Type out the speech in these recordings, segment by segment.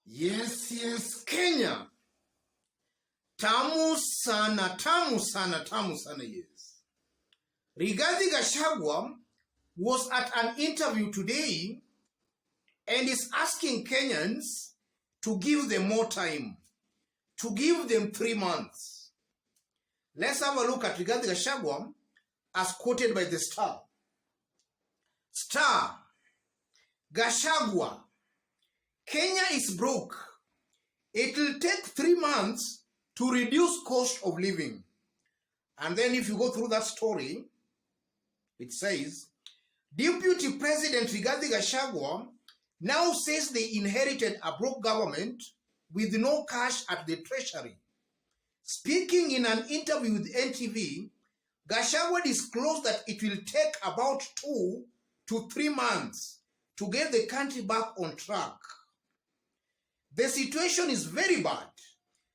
Yes, Kenya. Tamu sana, yes. Rigathi Gachagua was at an interview today and is asking Kenyans to give them more time, to give them 3 months. Let's have a look at Rigathi Gachagua as quoted by the Star. Star, Gachagua, Kenya is broke. It will take 3 months to reduce cost of living. And then if you go through that story, it says, Deputy President Rigathi Gachagua now says they inherited a broke government with no cash at the treasury. Speaking in an interview with NTV, Gachagua disclosed that it will take about 2 to 3 months to get the country back on track. The situation is very bad.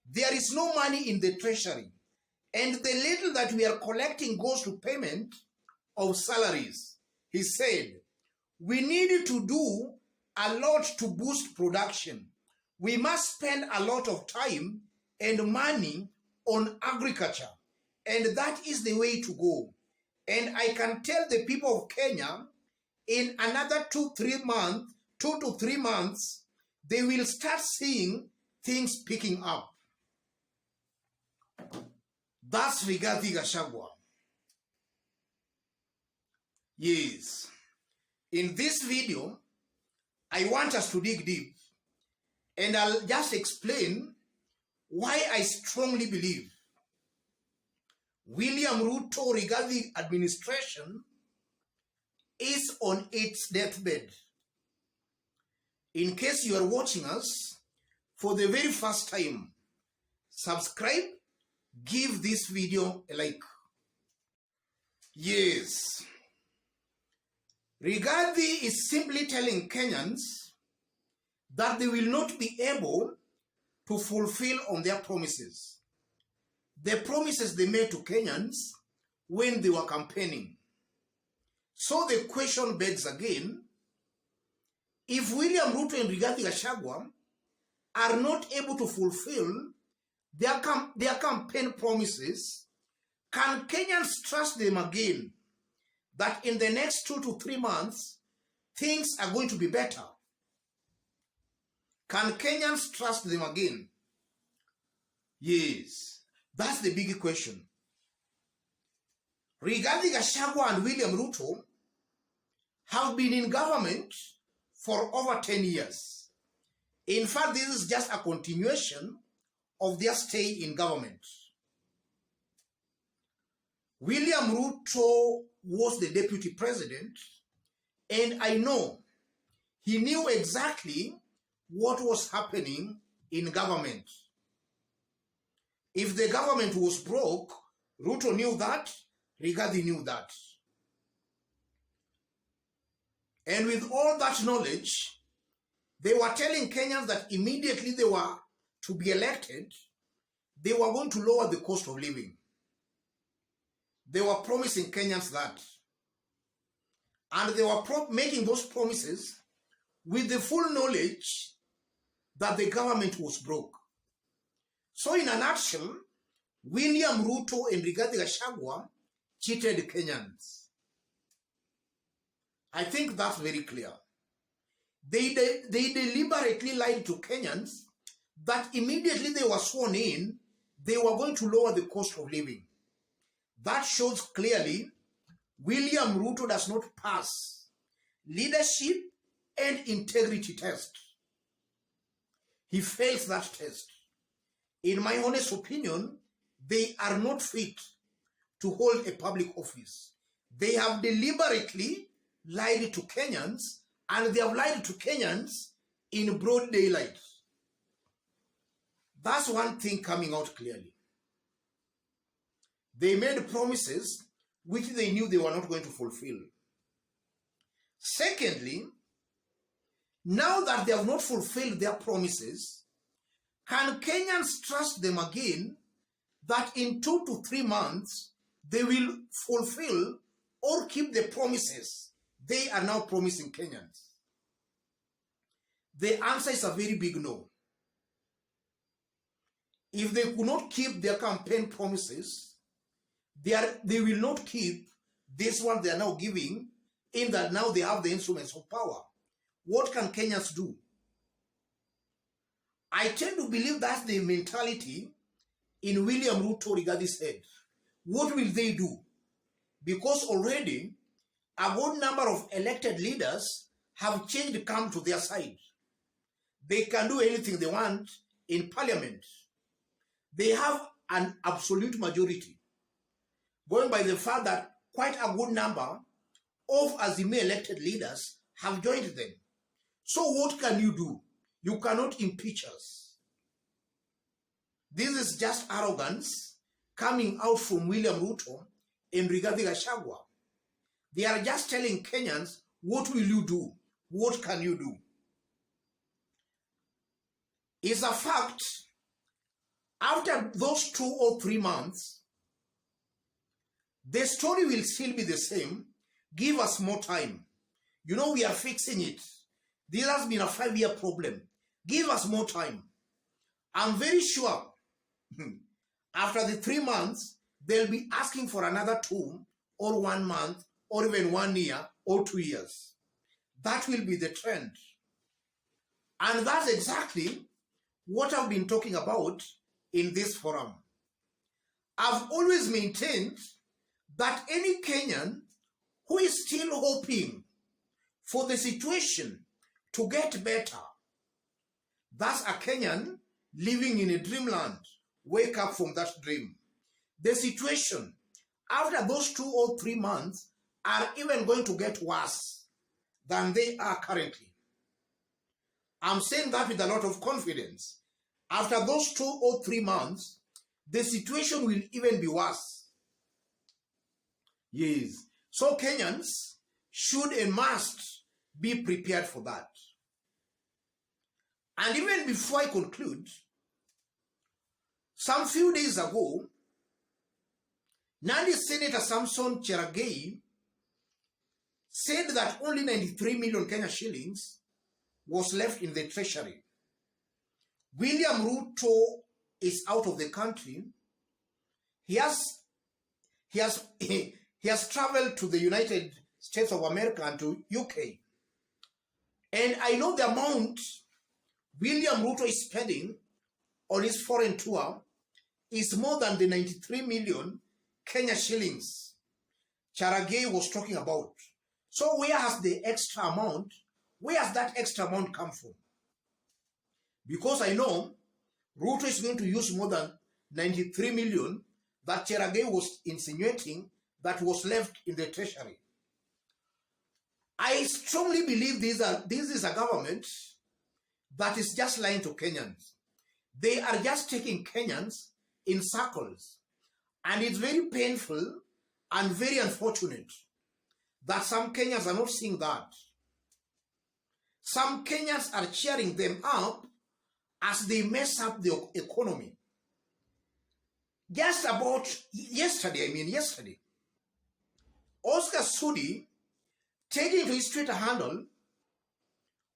There is no money in the treasury, and the little that we are collecting goes to payment of salaries. He said, we need to do a lot to boost production. We must spend a lot of time and money on agriculture, and that is the way to go. And I can tell the people of Kenya, in another 2 to 3 months, they will start seeing things picking up. That's Rigathi Gachagua. Yes. In this video, I want us to dig deep, and I'll just explain why I strongly believe William Ruto Rigathi administration is on its deathbed. In case you are watching us for the very first time, subscribe, give this video a like. Yes. Rigathi is simply telling Kenyans that they will not be able to fulfill on their promises. The promises they made to Kenyans when they were campaigning. So the question begs again, if William Ruto and Rigathi Gachagua are not able to fulfill their campaign promises, can Kenyans trust them again that in the next 2 to 3 months, things are going to be better? Can Kenyans trust them again? Yes, that's the big question. Rigathi Gachagua and William Ruto have been in government for over 10 years. In fact, this is just a continuation of their stay in government. William Ruto was the deputy president, and I know he knew exactly what was happening in government. If the government was broke, Ruto knew that, Rigathi knew that. And with all that knowledge, they were telling Kenyans that immediately they were to be elected, they were going to lower the cost of living. They were promising Kenyans that. And they were making those promises with the full knowledge that the government was broke. So in a nutshell, William Ruto and Rigathi Gachagua cheated Kenyans. I think that's very clear. They deliberately lied to Kenyans that immediately they were sworn in, they were going to lower the cost of living. That shows clearly William Ruto does not pass leadership and integrity test. He fails that test. In my honest opinion, they are not fit to hold a public office. They have deliberately lied to Kenyans, and they have lied to Kenyans in broad daylight. That's one thing coming out clearly. They made promises which they knew they were not going to fulfill. Secondly, now that they have not fulfilled their promises, can Kenyans trust them again that in 2 to 3 months they will fulfill or keep the promises they are now promising Kenyans? The answer is a very big no. if they could not keep their campaign promises, they will not keep this one they are now giving, in that now they have the instruments of power. What can Kenyans do? I tend to believe that's the mentality in William Ruto Rigathi's head. What will they do? Because already a good number of elected leaders have changed come to their side. They can do anything they want in parliament. They have an absolute majority, going by the fact that quite a good number of Azimio elected leaders have joined them. So what can you do? You cannot impeach us. This is just arrogance coming out from William Ruto and Rigathi Gachagua. They are just telling Kenyans, what will you do? What can you do? It's a fact, after those 2 or 3 months, the story will still be the same. Give us more time. You know, we are fixing it. This has been a 5-year problem. Give us more time. I'm very sure after the 3 months, they'll be asking for another 2 or 1 month or even 1 year or 2 years. That will be the trend. And that's exactly what I've been talking about in this forum. I've always maintained that any Kenyan who is still hoping for the situation to get better, that's a Kenyan living in a dreamland. Wake up from that dream. The situation after those 2 or 3 months are even going to get worse than they are currently. I'm saying that with a lot of confidence. After those 2 or 3 months, the situation will even be worse. Yes. So Kenyans should and must be prepared for that. And even before I conclude, some few days ago, Nandi Senator Samson Cherargei said that only 93 million Kenya shillings was left in the treasury. William Ruto is out of the country. He has traveled to the United States of America and to UK. And I know the amount William Ruto is spending on his foreign tour is more than the 93 million Kenya shillings Cherargei was talking about. So where has the extra amount, where has that extra amount come from? Because I know Ruto is going to use more than 93 million that Cherargei was insinuating that was left in the treasury. I strongly believe this is a government that is just lying to Kenyans. They are just taking Kenyans in circles. And it's very painful and very unfortunate that some Kenyans are not seeing that. Some Kenyans are cheering them up as they mess up the economy. Just about yesterday, Oscar Sudi, taking to his Twitter handle,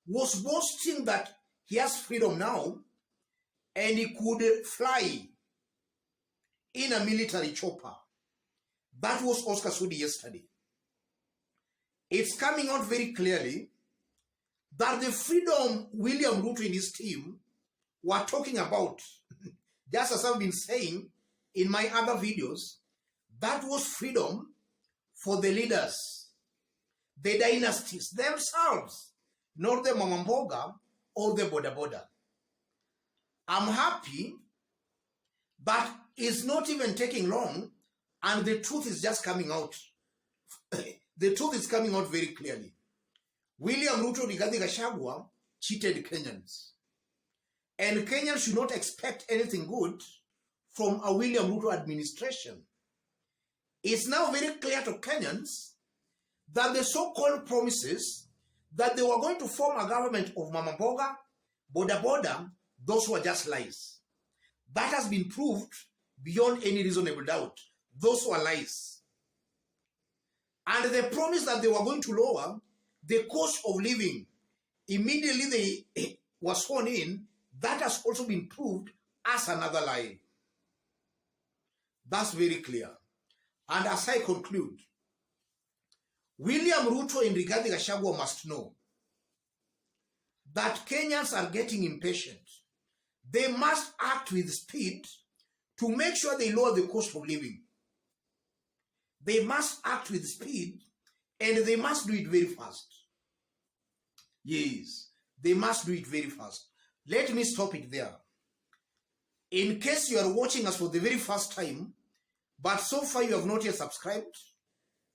was boasting that he has freedom now and he could fly in a military chopper. That was Oscar Sudi yesterday. It's coming out very clearly that the freedom William Ruto and his team were talking about, just as I've been saying in my other videos, that was freedom for the leaders, the dynasties themselves, not the Mamamboga or the Boda Boda. I'm happy that it's not even taking long and the truth is just coming out. The truth is coming out very clearly. William Ruto Rigathi Gachagua cheated Kenyans. And Kenyans should not expect anything good from a William Ruto administration. It's now very clear to Kenyans that the so-called promises that they were going to form a government of Mamamboga, Boda Boda, those were just lies. That has been proved beyond any reasonable doubt. Those were lies. And the promise that they were going to lower the cost of living immediately they were sworn in, that has also been proved as another lie. That's very clear. And as I conclude, William Ruto and Rigathi Gachagua must know that Kenyans are getting impatient. They must act with speed to make sure they lower the cost of living. They must act with speed and they must do it very fast. Yes, they must do it very fast. Let me stop it there. In case you are watching us for the very first time, but so far you have not yet subscribed,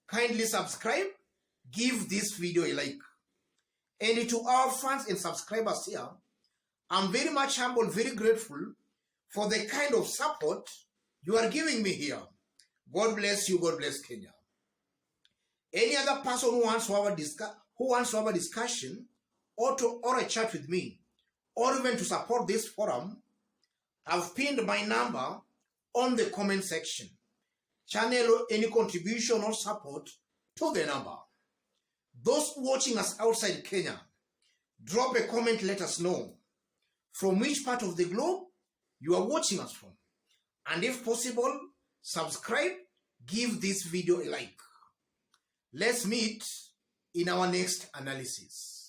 kindly subscribe, give this video a like. And to our fans and subscribers here, I'm very much humble, very grateful for the kind of support you are giving me here. God bless you, God bless Kenya. Any other person who wants to have a discussion or a chat with me, or even to support this forum, I've pinned my number on the comment section. Channel any contribution or support to the number. Those watching us outside Kenya, drop a comment, let us know from which part of the globe you are watching us from. And if possible, subscribe, give this video a like. Let's meet in our next analysis.